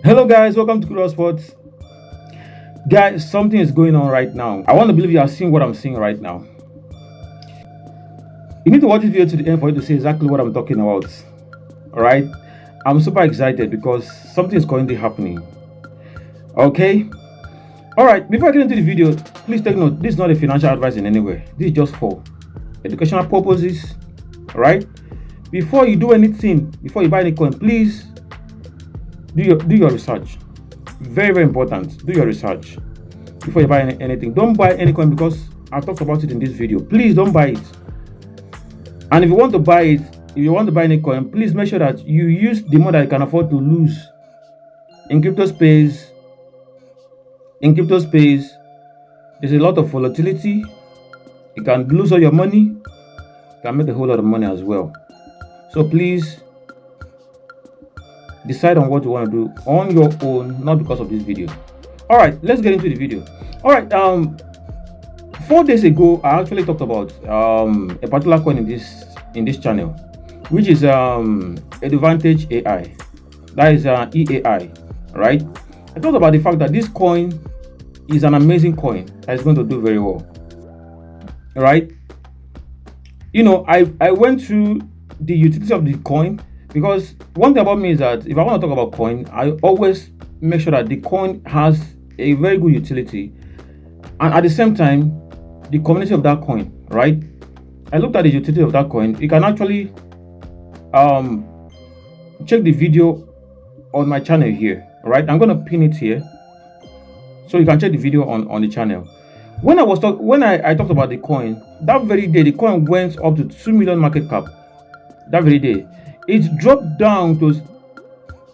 Hello guys, welcome to Kudos Sports. Guys, something is going on right now. I want to believe you are seeing what I'm seeing right now. You need to watch this video to the end for you to see exactly what I'm talking about. Alright? I'm super excited because something is currently happening. Okay? Alright, before I get into the video, please take note, this is not a financial advice in any way. This is just for educational purposes. Alright? Before you do anything, before you buy any coin, please do your research. Very, very important. Do your research before you buy anything. Don't buy any coin because I talked about it in this video. Please don't buy it. And if you want to buy it, if you want to buy any coin, please make sure that you use the money that you can afford to lose. In crypto space, there's a lot of volatility. You can lose all your money. You can make a whole lot of money as well. So please decide on what you want to do on your own, not because of this video. All right, let's get into the video. All right, 4 days ago I actually talked about a particular coin in this channel, which is Advantage AI, that is EAI. Right, I talked about the fact that this coin is an amazing coin that is going to do very well. All right, you know, I went through the utility of the coin, because one thing about me is that if I want to talk about coin, I always make sure that the coin has a very good utility, and at the same time the community of that coin. Right, I looked at the utility of that coin. You can actually check the video on my channel here. Right, I'm going to pin it here so you can check the video on the channel. When I talked about the coin, that very day the coin went up to 2 million market cap. That very day it dropped down to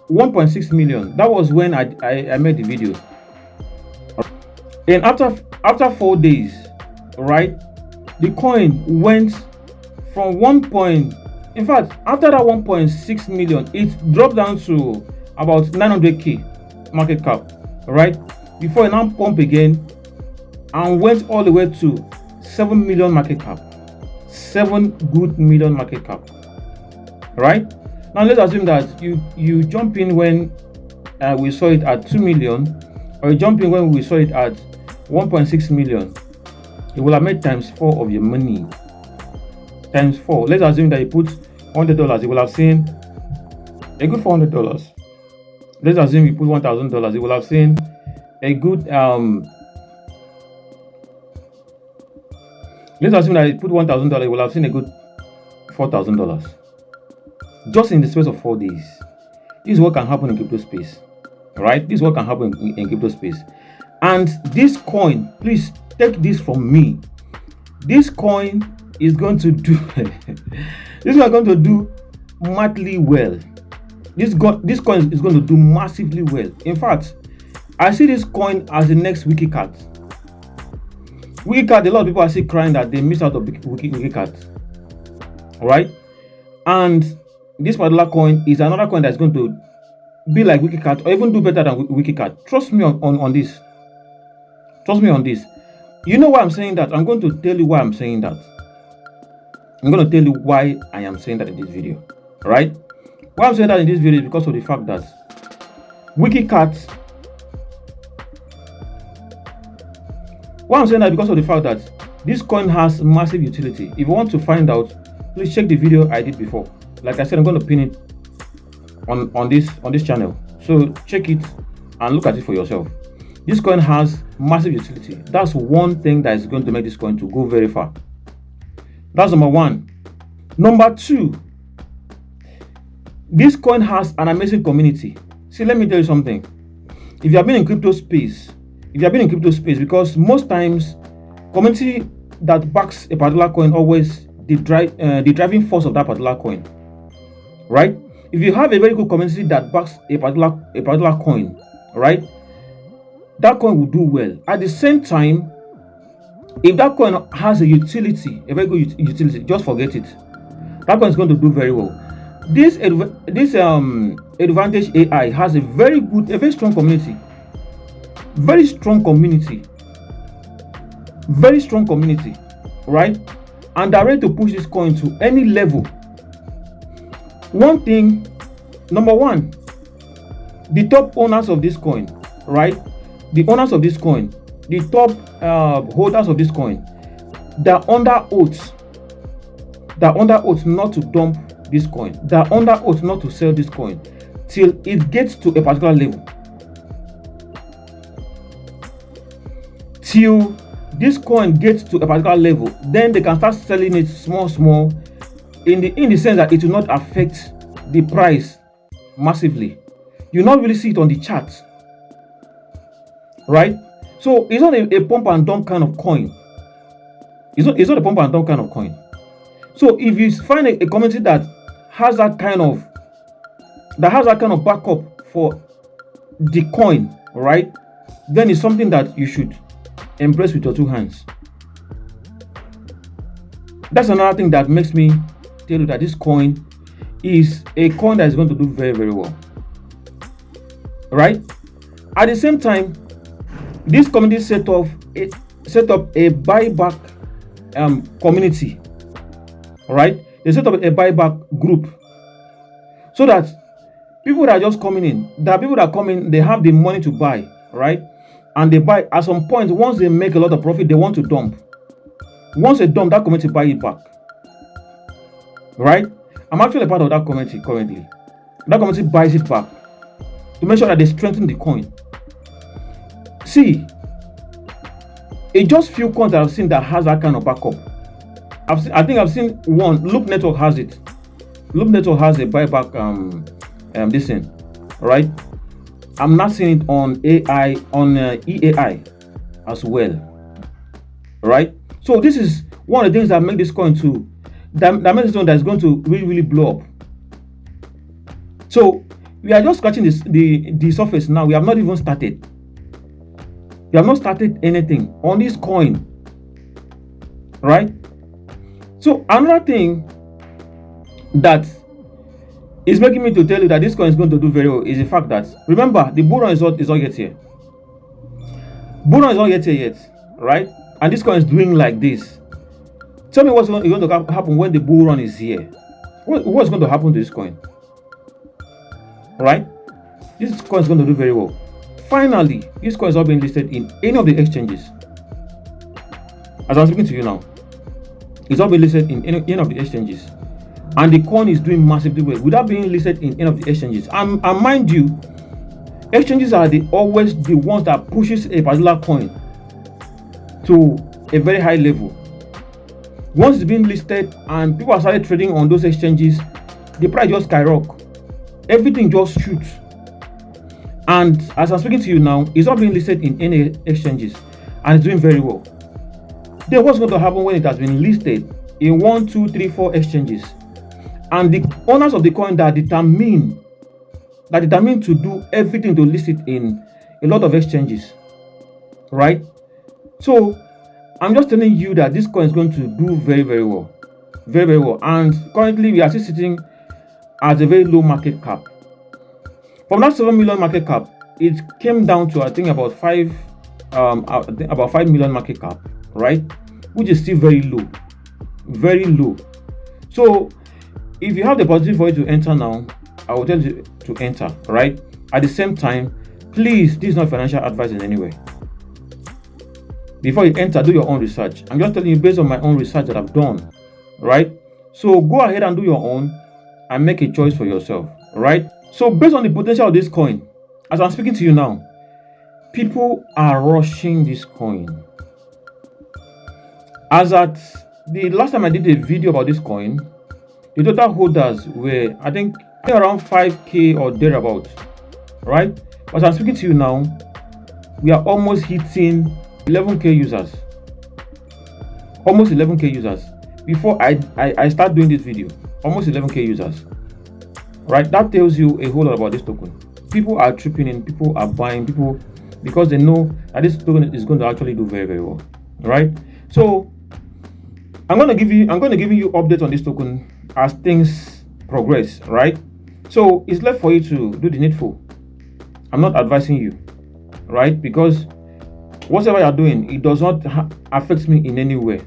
1.6 million. That was when I made the video. And after 4 days, right, the coin went from in fact, after that 1.6 million, it dropped down to about 900k market cap, right, before it now pump again and went all the way to 7 million market cap. 7 good million market cap. Right, now let's assume that you jump in when we saw it at 2 million, or you jump in when we saw it at 1.6 million. You will have made times 4 of your money. Times 4. Let's assume that you put $100, you will have seen a good $400. Let's assume you put $1,000, you will have seen a good let's assume that you put $1,000, you will have seen a good $4,000. Just in the space of 4 days. This is what can happen in crypto space. Right, this is what can happen in crypto space. And this coin, please take this from me, this coin is going to do this is going to do madly well. This coin is going to do massively well. In fact, I see this coin as the next Wiki card. Wiki card, a lot of people are still crying that they missed out on Wiki card. Right, and this particular coin is another coin that's going to be like Wiki card, or even do better than Wiki card. Trust me on this. Trust me on this. You know why I'm saying that? I'm going to tell you why I'm saying that. I'm going to tell you why I am saying that in this video. Right? Why I'm saying that in this video is because of the fact that Wiki cards. Why I'm saying that because of the fact that this coin has massive utility. If you want to find out, please check the video I did before. Like I said, I'm going to pin it on this channel, so check it and look at it for yourself. This coin has massive utility. That's one thing that is going to make this coin to go very far. That's number one. Number two, this coin has an amazing community. See, let me tell you something. If you have been in crypto space, because most times community that backs a particular coin always the driving force of that particular coin. Right, if you have a very good community that backs a particular coin, right, that coin will do well. At the same time, if that coin has a utility, a very good utility, just forget it. That coin is going to do very well. This Advantage AI has a very strong community. Very strong community, right, and they're ready to push this coin to any level. One thing, number one, the top owners of this coin, right? The owners of this coin, the top holders of this coin, they're under oath. They're under oath not to dump this coin. They're under oath not to sell this coin till it gets to a particular level. Till this coin gets to a particular level, then they can start selling it small in the sense that it will not affect the price massively. You not really see it on the chart, right? So it's not a pump and dump kind of coin. It's not a pump and dump kind of coin. So if you find a community that has that kind of backup for the coin, right, then it's something that you should embrace with your two hands. That's another thing that makes me tell you that this coin is a coin that is going to do very, very well, right? At the same time, this community set up a buyback community, right? They set up a buyback group so that people that are just coming in, they have the money to buy, right? And they buy at some point. Once they make a lot of profit, they want to dump. Once they dump, that community buy it back, right? I'm actually a part of that community currently. That community buys it back to make sure that they strengthen the coin. See, it's just few coins that I've seen that has that kind of backup. I think I've seen one. Loop Network has it. Loop Network has a buyback this thing, right? I'm not seeing it on EAI as well, right? So this is one of the things that make this coin that makes this one that's going to really blow up. So we are just scratching the surface now. We have not even started. We have not started anything on this coin, right? So another thing that is making me to tell you that this coin is going to do very well is the fact that, remember, the bull run is not yet here. Bull run is not yet here yet, right? And this coin is doing like this. Tell me what's going to happen when the bull run is here. What's going to happen to this coin? Right? This coin is going to do very well. Finally, this coin is not being listed in any of the exchanges. As I'm speaking to you now, it's not being listed in any of the exchanges. And the coin is doing massively well without being listed in any of the exchanges. And mind you, exchanges are always the ones that pushes a particular coin to a very high level. Once it's been listed and people have started trading on those exchanges, the price just skyrockets. Everything just shoots. And as I'm speaking to you now, it's not being listed in any exchanges and it's doing very well. Then what's going to happen when it has been listed in 1, 2, 3, 4 exchanges? And the owners of the coin that determine to do everything to list it in a lot of exchanges, right? So I'm just telling you that this coin is going to do very, very well, very, very well. And currently we are still sitting at a very low market cap. From that 7 million market cap, it came down to, I think, about 5 million market cap, right? Which is still very low, very low. So if you have the possibility for you to enter now, I will tell you to enter, right? At the same time, please, this is not financial advice in any way. Before you enter, do your own research. I'm just telling you based on my own research that I've done, right? So go ahead and do your own and make a choice for yourself, right? So based on the potential of this coin, as I'm speaking to you now, people are rushing this coin. As at the last time I did a video about this coin, the total holders were, I think around 5k or thereabout, right? But as I'm speaking to you now, we are almost hitting 11k users. Almost 11k users. Before I start doing this video, almost 11k users. Right? That tells you a whole lot about this token. People are tripping in, people are buying, because they know that this token is going to actually do very, very well. Right? So I'm going to give you updates on this token as things progress, right? So it's left for you to do the needful. I'm not advising you, right? Because whatever you're doing, it does not affect me in any way.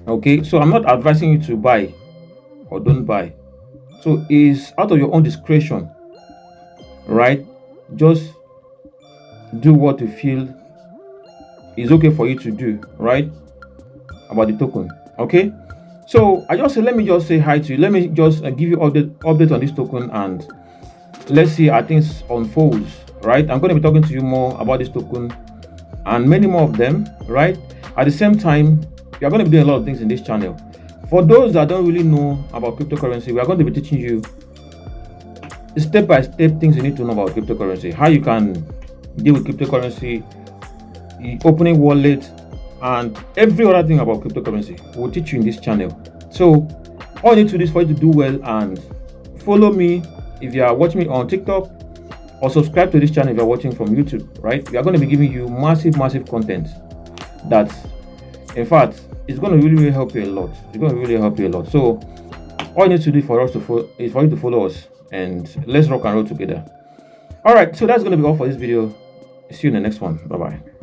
Okay, so I'm not advising you to buy or don't buy. So it's out of your own discretion. right? Just do what you feel is okay for you to do, right? About the token. Okay. So I just say, let me just say hi to you. Let me just give you update on this token, and let's see how things unfolds. Right. I'm going to be talking to you more about this token and many more of them. Right. At the same time, we are going to be doing a lot of things in this channel. For those that don't really know about cryptocurrency, we are going to be teaching you step by step things you need to know about cryptocurrency, how you can deal with cryptocurrency, opening wallet, and every other thing about cryptocurrency. We'll teach you in this channel. So all you need to do is for you to do well and follow me if you are watching me on TikTok, or subscribe to this channel if you're watching from YouTube. Right, we are going to be giving you massive content that, in fact, it's going to really help you a lot. It's going to really help you a lot. So all you need to do for us to follow is for you to follow us, and let's rock and roll together. All right, so that's going to be all for this video. See you in the next one. Bye bye.